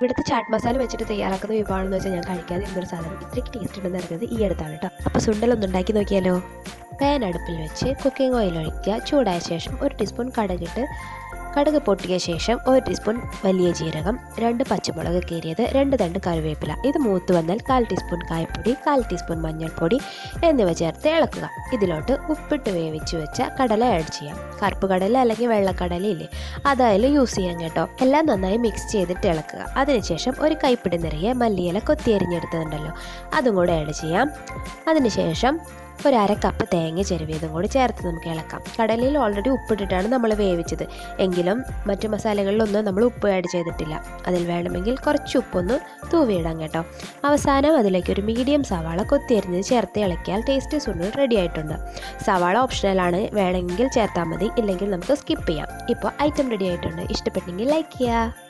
ഇവിടുത്തെ ചാറ്റ് മസാല വെച്ചിട്ട് തയ്യാറാക്കുന്ന വിഭവമാണെന്ന് വെച്ചാൽ ഞാൻ കഴിക്കാതെ ഇരുന്നൊരു സാധനം ഇത്രയ്ക്ക് ടേസ്റ്റ് ഉണ്ടെന്ന് അറിഞ്ഞത് ഈ അടുത്താണ് കേട്ടോ. അപ്പോൾ സുണ്ടലൊന്നും ഉണ്ടാക്കി നോക്കിയാലോ. പാൻ അടുപ്പിൽ വെച്ച് കുക്കിംഗ് ഓയിൽ ഒഴിക്കുക. ചൂടായ ശേഷം 1 ടീസ്പൂൺ കടുകിട്ട് കടുക് പൊട്ടിയ ശേഷം 1 ടീസ്പൂൺ വലിയ ജീരകം, 2 പച്ചമുളക് കീറിയത്, 2 തണ്ട് കറിവേപ്പില. ഇത് മൂത്ത് വന്നാൽ 1/4 ടീസ്പൂൺ കായപ്പൊടി, 1/4 ടീസ്പൂൺ മഞ്ഞൾപ്പൊടി എന്നിവ ചേർത്ത് ഇളക്കുക. ഇതിലോട്ട് ഉപ്പിട്ട് വേവിച്ച് വെച്ച കടല ആഡ് ചെയ്യാം. കറുപ്പ് കടല അല്ലെങ്കിൽ വെള്ളക്കടല ഇല്ലേ, അതായാലും യൂസ് ചെയ്യാം കേട്ടോ. എല്ലാം നന്നായി മിക്സ് ചെയ്തിട്ട് ഇളക്കുക. അതിനുശേഷം ഒരു കൈപ്പിടി നിറയെ മല്ലിയില കൊത്തിയരിഞ്ഞെടുത്തതുണ്ടല്ലോ, അതും കൂടെ ആഡ് ചെയ്യാം. അതിനുശേഷം 1/2 കപ്പ് തേങ്ങ ചിരവിയതും കൂടി ചേർത്ത് നമുക്ക് ഇളക്കാം. കടലയിൽ ഓൾറെഡി ഉപ്പിട്ടിട്ടാണ് നമ്മൾ വേവിച്ചത്, എങ്കിലും മറ്റു മസാലകളിലൊന്നും നമ്മൾ ഉപ്പ് ആഡ് ചെയ്തിട്ടില്ല. അതിൽ വേണമെങ്കിൽ കുറച്ച് ഉപ്പൊന്ന് തൂവിയിടാം കേട്ടോ. അവസാനം അതിലേക്ക് ഒരു മീഡിയം സവാള കൊത്തിയരിഞ്ഞത് ചേർത്ത് ഇളക്കിയാൽ ടേസ്റ്റി സുണ്ടൽ റെഡി ആയിട്ടുണ്ട്. സവാള ഓപ്ഷണലാണ്, വേണമെങ്കിൽ ചേർത്താൽ മതി, ഇല്ലെങ്കിൽ നമുക്ക് സ്കിപ്പ് ചെയ്യാം. ഇപ്പോൾ ഐറ്റം റെഡി ആയിട്ടുണ്ട്. ഇഷ്ടപ്പെട്ടെങ്കിൽ ലൈക്ക് ചെയ്യുക.